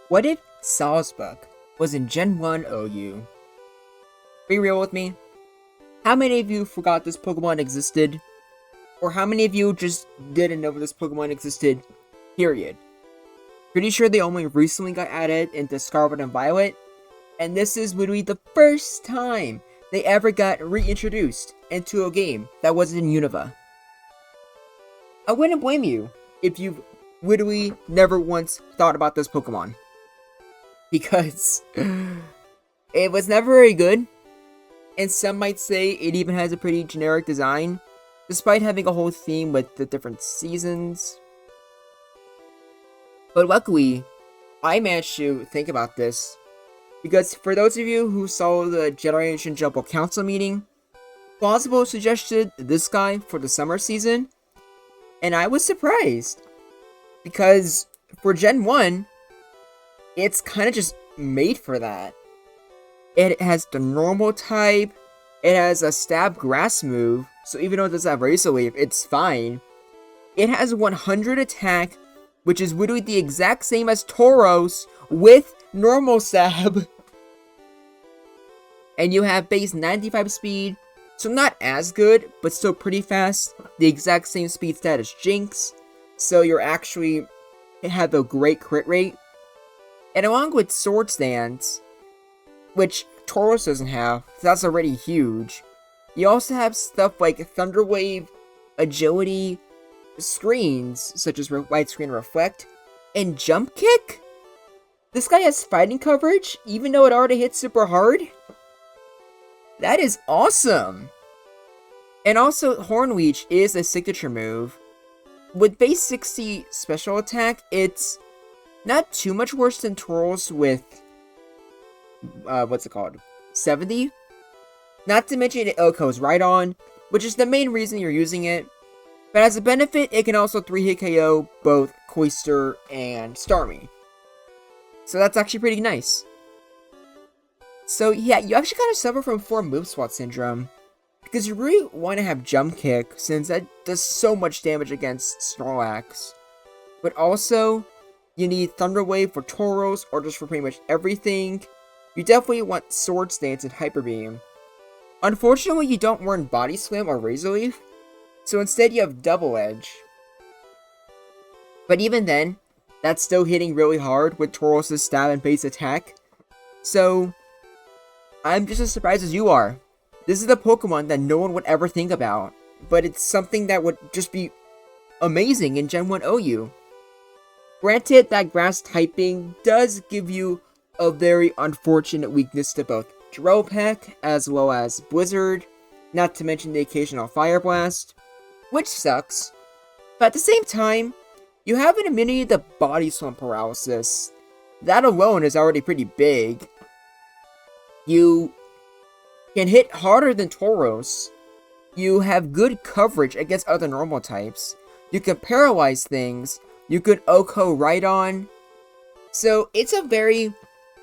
What if Sawsbuck was in Gen 1 OU? Be real with me. How many of you forgot this Pokemon existed? Or how many of you just didn't know this Pokemon existed? Period. Pretty sure they only recently got added into Scarlet and Violet, and this is literally the first time they ever got reintroduced into a game that wasn't in Unova. I wouldn't blame you if you've literally never once thought about this Pokemon. Because it was never very good, and some might say it even has a pretty generic design, despite having a whole theme with the different seasons. But luckily, I managed to think about this, because for those of you who saw the Generation Jumble Council meeting, Plausible suggested this guy for the summer season, and I was surprised, because for Gen 1, it's kind of just made for that. It has the normal type, it has a stab grass move, so even though it doesn't have Razor Leaf, it's fine. It has 100 attack, which is literally the exact same as Tauros with normal stab. And you have base 95 speed, so not as good, but still pretty fast. The exact same speed stat as Jinx, so you're actually have a great crit rate. And along with Sword Stance, which Tauros doesn't have, so that's already huge. You also have stuff like Thunder Wave, Agility, screens, such as Wide Screen Reflect, and Jump Kick? This guy has fighting coverage, even though it already hits super hard? That is awesome! And also, Horn Leech is a signature move. With base 60 special attack, it's not too much worse than Tauros with, what's it called? 70? Not to mention it goes right on, which is the main reason you're using it. But as a benefit, it can also 3-hit KO both Cloyster and Starmie. So that's actually pretty nice. So yeah, you actually kind of suffer from 4 move swap syndrome, because you really want to have Jump Kick, since that does so much damage against Snorlax. But also, you need Thunder Wave for Tauros, or just for pretty much everything. You definitely want Sword Stance and Hyper Beam. Unfortunately, you don't learn Body Slam or Razor Leaf, so instead you have Double Edge. But even then, that's still hitting really hard with Tauros' stab and base attack. So, I'm just as surprised as you are. This is a Pokemon that no one would ever think about, but it's something that would just be amazing in Gen 1 OU. Granted, that grass typing does give you a very unfortunate weakness to both Drill Peck as well as Blizzard, not to mention the occasional Fire Blast, which sucks. But at the same time, you have an immunity to Body Slam Paralysis. That alone is already pretty big. You can hit harder than Tauros. You have good coverage against other normal types. You can paralyze things. You could Oko right on. So it's a very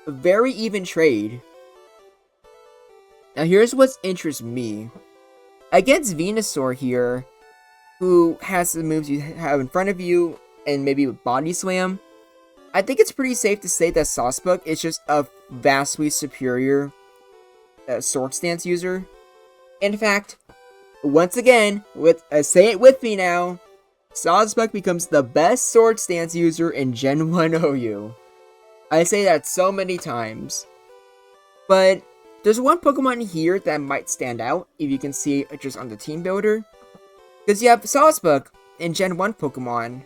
even trade. Now here's what interests me. Against Venusaur here, who has the moves you have in front of you, and maybe with Body Slam, I think it's pretty safe to say that Sawsbuck is just a vastly superior Sword Stance user. In fact, once again, say it with me now, Sawsbuck becomes the best Sword Stance user in Gen 1 OU. I say that so many times. But there's one Pokemon here that might stand out, if you can see it just on the team builder. Because you have Sawsbuck in Gen 1 Pokemon.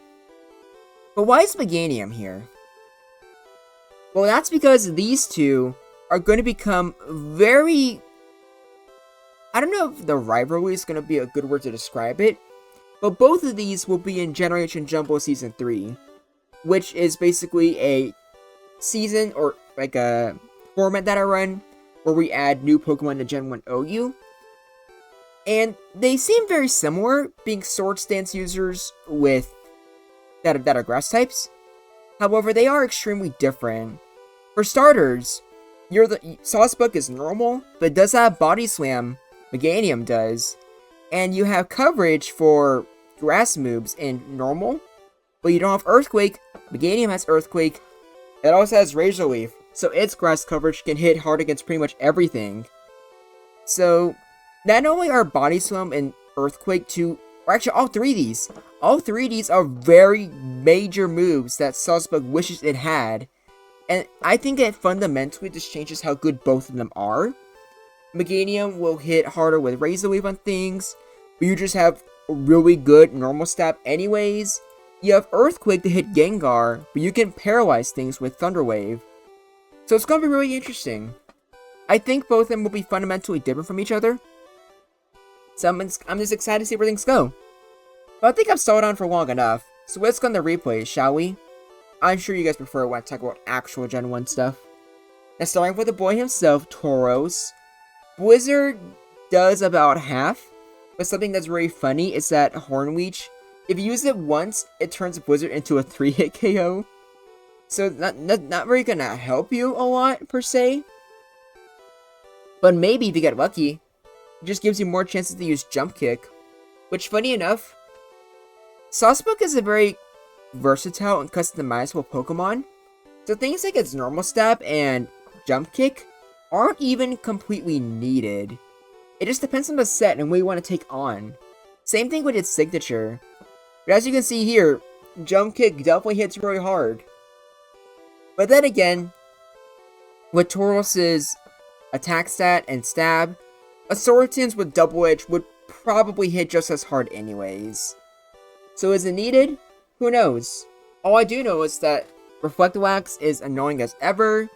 But why is Meganium here? Well, that's because these two are going to become very... I don't know if the rivalry is going to be a good word to describe it, but both of these will be in Generation Jumble Season 3, which is basically a season, or like a format that I run, where we add new Pokemon to Gen 1 OU. And they seem very similar, being Sword Stance users with that are grass types. However, they are extremely different. For starters, Sawsbuck is normal, but does have Body Slam. Meganium does. And you have coverage for grass moves in normal, but you don't have Earthquake. Meganium has Earthquake. It also has Razor Leaf, so its grass coverage can hit hard against pretty much everything. So, not only are Body Slam and Earthquake two, or actually all three of these are very major moves that Sawsbuck wishes it had. And I think it fundamentally just changes how good both of them are. Meganium will hit harder with Razor Leaf on things, but you just have a really good normal stab anyways. You have Earthquake to hit Gengar, but you can paralyze things with Thunder Wave. So it's going to be really interesting. I think both of them will be fundamentally different from each other. So I'm just excited to see where things go. But I think I've stalled on for long enough, so let's go on the replays, shall we? I'm sure you guys prefer when I talk about actual Gen 1 stuff. Now starting with the boy himself, Tauros. Blizzard does about half, but something that's really funny is that Hornleech, if you use it once, it turns Blizzard into a 3-hit KO. So not really gonna help you a lot, per se. But maybe if you get lucky, it just gives you more chances to use Jump Kick. Which, funny enough, Sawsbuck is a very versatile and customizable Pokemon. So things like its normal stab and Jump Kick aren't even completely needed. It just depends on the set and what you want to take on. Same thing with its signature. But as you can see here, Jump Kick definitely hits really hard. But then again, with Tauros' attack stat and stab, a Sword Dance with Double Edge would probably hit just as hard anyways. So is it needed? Who knows? All I do know is that Reflect Wax is annoying as ever,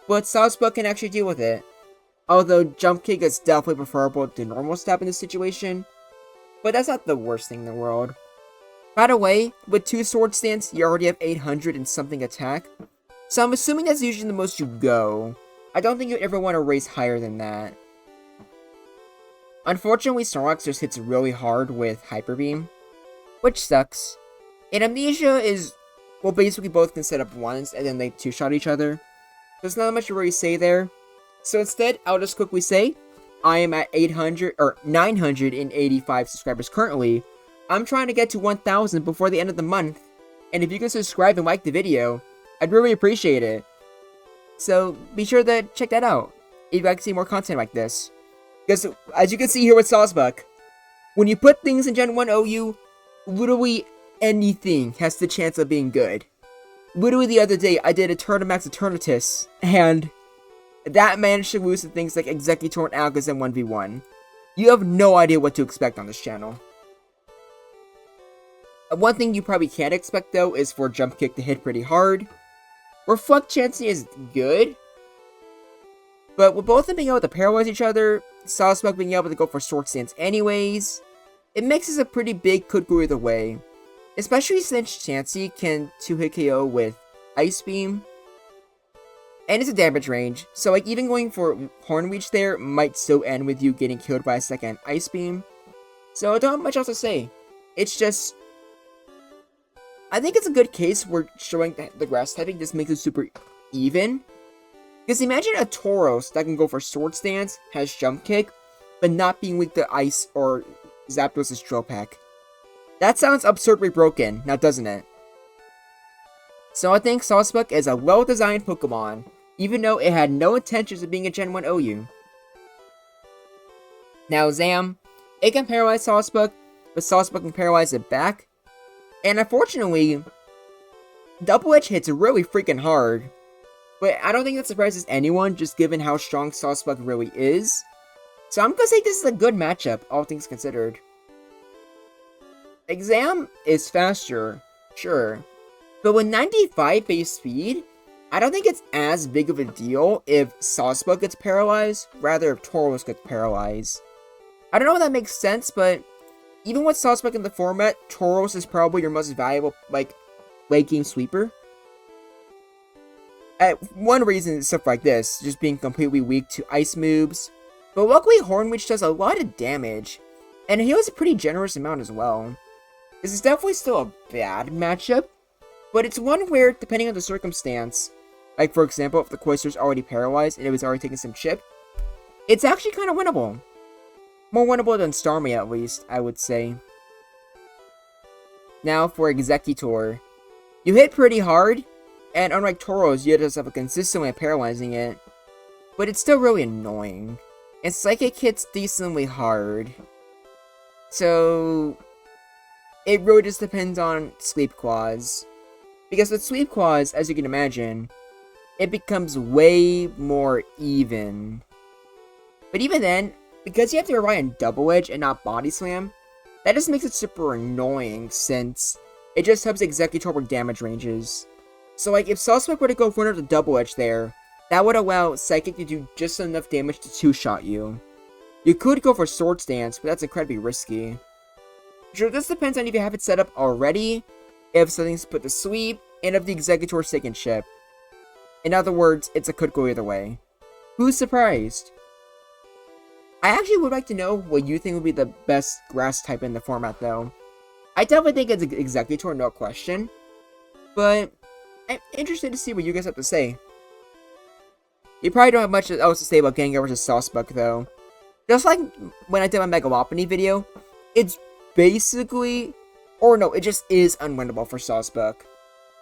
but Sawsbuck can actually deal with it. Although Jump Kick is definitely preferable to normal stab in this situation, but that's not the worst thing in the world. By the way, with 2 Sword Stance, you already have 800 and something attack, so I'm assuming that's usually the most you go. I don't think you'd ever want to raise higher than that. Unfortunately, Snorlax just hits really hard with Hyper Beam, which sucks. And Amnesia is, well, basically both can set up once and then they 2-shot each other. There's not much to really say there. So instead, I'll just quickly say, I am at 985 subscribers currently. I'm trying to get to 1,000 before the end of the month. And if you can subscribe and like the video, I'd really appreciate it. So be sure to check that out if you'd like to see more content like this. Because as you can see here with Sawsbuck, when you put things in Gen 1 OU, literally anything has the chance of being good. Literally the other day, I did a Eternamax Eternatus, and that managed to lose to things like Executor and Alakazam 1v1. You have no idea what to expect on this channel. One thing you probably can't expect though is for Jump Kick to hit pretty hard. Reflect Chansey is good, but with both of them being able to paralyze each other, Sawsbuck being able to go for Sword Stance anyways, it makes us a pretty big could go either way. Especially since Chansey can 2-hit KO with Ice Beam. And it's a damage range, so like even going for Hornleech there might still end with you getting killed by a second Ice Beam. So I don't have much else to say. It's just, I think it's a good case where showing that the grass typing just makes it super even. Because imagine a Tauros that can go for Sword Stance, has Jump Kick, but not being weak to Ice or Zapdos' Drill Peck. That sounds absurdly broken, now doesn't it? So I think Sawsbuck is a well-designed Pokemon, even though it had no intentions of being a Gen 1 OU. Now Zam, it can paralyze Sawsbuck, but Sawsbuck can paralyze it back. And unfortunately, Double Edge hits really freaking hard. But I don't think that surprises anyone, just given how strong Sawsbuck really is. So I'm gonna say this is a good matchup, all things considered. Exam is faster, sure. But with 95 base speed, I don't think it's as big of a deal if Sawsbuck gets paralyzed, rather if Tauros gets paralyzed. I don't know if that makes sense, but even with Sawsbuck in the format, Tauros is probably your most valuable, like, late game sweeper. One reason is stuff like this, just being completely weak to ice moves. But luckily Hornleech does a lot of damage, and he heals a pretty generous amount as well. This is definitely still a bad matchup, but it's one where, depending on the circumstance, like for example, if the Cloyster's already paralyzed and it was already taking some chip, it's actually kind of winnable. More winnable than Starmie at least, I would say. Now for Executor. You hit pretty hard, And unlike Tauros, you just have a consistent way of paralyzing it. But it's still really annoying. And Psychic hits decently hard. So it really just depends on Sweep Claws. Because with Sweep Claws, as you can imagine, it becomes way more even. But even then, because you have to rely on Double Edge and not Body Slam, that just makes it super annoying since it just helps Executor with damage ranges. So like, if Sawsbuck were to go for another Double Edge there, that would allow Psychic to do just enough damage to two-shot you. You could go for Swords Dance, but that's incredibly risky. Sure, this depends on if you have it set up already, if something's put to sleep, and if the Executor's taken chip. In other words, it's a could go either way. Who's surprised? I actually would like to know what you think would be the best grass type in the format, though. I definitely think it's Executor, no question. But I'm interested to see what you guys have to say. You probably don't have much else to say about Gengar vs. Sawsbuck, though. Just like when I did my Megalopony video, it's basically, or no, it just is unwinnable for Sawsbuck.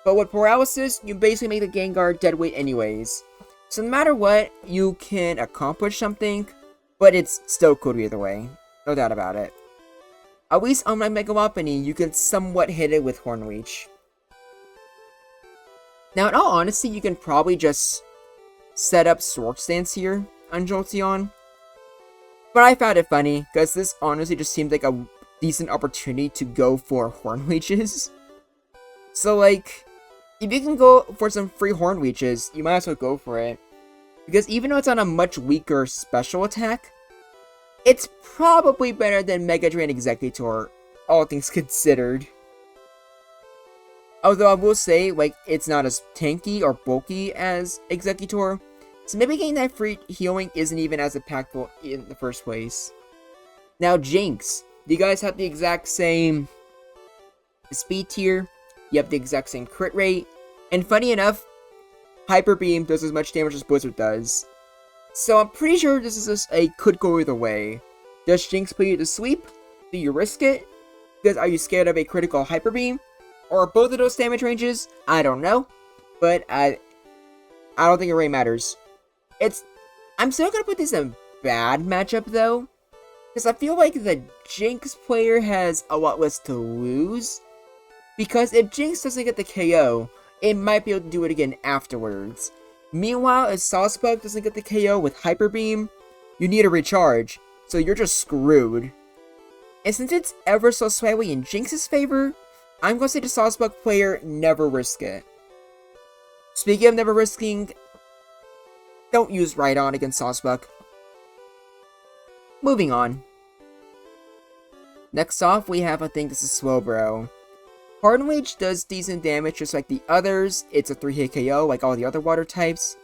But with Paralysis, you basically make the Gengar deadweight anyways. So no matter what, you can accomplish something, but it's still cool either way. No doubt about it. At least on my Megalopony, you can somewhat hit it with Horn Leech. Now, in all honesty, you can probably just set up Sword Stance here on Jolteon. But I found it funny, because this honestly just seemed like a decent opportunity to go for Horn Leeches. So, like, if you can go for some free Horn Leeches, you might as well go for it. Because even though it's on a much weaker special attack, it's probably better than Mega Drain Executor, all things considered. Although I will say, like, it's not as tanky or bulky as Executor, so maybe getting that free healing isn't even as impactful in the first place. Now, Jinx. You guys have the exact same speed tier, you have the exact same crit rate, and funny enough, Hyper Beam does as much damage as Blizzard does. So I'm pretty sure this is just a could go either way. Does Jinx put you to sleep? Do you risk it? Because are you scared of a critical Hyper Beam? Or both of those damage ranges? I don't know. But I don't think it really matters. I'm still gonna put this in a bad matchup though. Because I feel like the Jinx player has a lot less to lose. Because if Jinx doesn't get the KO, it might be able to do it again afterwards. Meanwhile, if Sawsbuck doesn't get the KO with Hyper Beam, you need a recharge, so you're just screwed. And since it's ever so slightly in Jinx's favor, I'm going to say the Sawsbuck player never risk it. Speaking of never risking, don't use Rhydon against Sawsbuck. Moving on. Next off, we have, I think this is Slowbro. Harden Rage does decent damage just like the others. It's a 3-hit KO like all the other water types.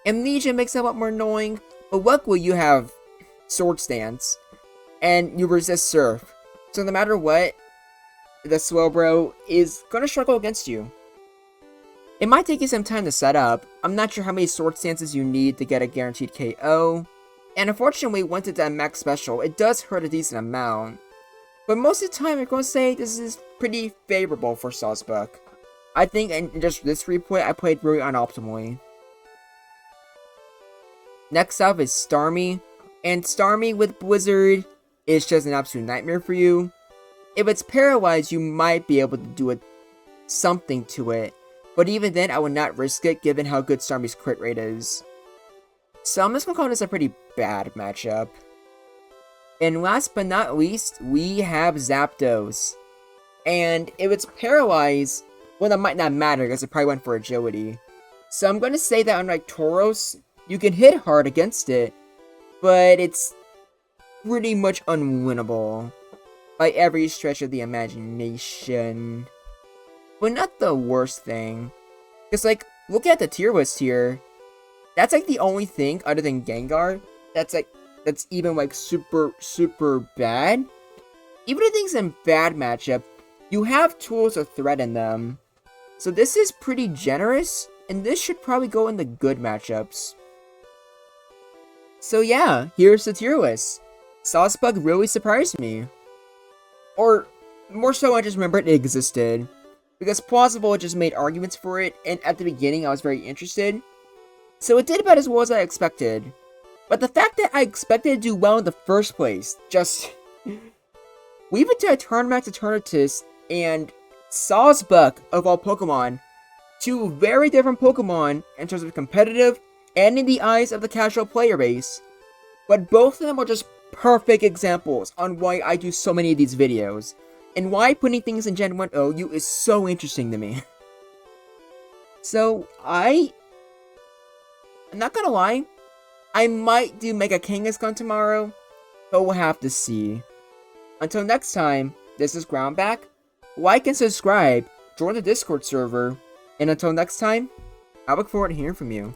Amnesia makes it a lot more annoying, but luckily you have Sword Stance, and you resist Surf. So no matter what, the Slowbro is gonna struggle against you. It might take you some time to set up. I'm not sure how many Sword Stances you need to get a guaranteed KO. And unfortunately, once it's at max special, it does hurt a decent amount. But most of the time, I'm going to say this is pretty favorable for Sawsbuck. I think in just this replay, I played really unoptimally. Next up is Starmie. And Starmie with Blizzard is just an absolute nightmare for you. If it's paralyzed, you might be able to do something to it. But even then, I would not risk it given how good Starmie's crit rate is. So I'm just going to call this a pretty bad matchup. And last but not least, we have Zapdos. And if it's paralyzed, well, that might not matter because it probably went for agility. So I'm going to say that unlike Tauros, you can hit hard against it, but it's pretty much unwinnable by every stretch of the imagination. But not the worst thing. Because, like, look at the tier list here. That's, like, the only thing other than Gengar that's even, like, super, super bad. Even if things in bad matchup, you have tools to threaten them. So this is pretty generous, and this should probably go in the good matchups. So yeah, here's the tier list. Sawsbuck really surprised me. Or, more so I just remembered it existed. because Plausible just made arguments for it, and at the beginning I was very interested. So it did about as well as I expected. But the fact that I expected it to do well in the first place, just... We've been to Eternamax Eternatus and Sawsbuck of all Pokemon, two very different Pokemon in terms of competitive and in the eyes of the casual player base. But both of them are just perfect examples on why I do so many of these videos, and why putting things in Gen 1 OU is so interesting to me. So, I'm not gonna lie, I might do Mega Kangaskhan tomorrow, but we'll have to see. Until next time, this is Groundback. Like and subscribe, join the Discord server, and until next time, I look forward to hearing from you.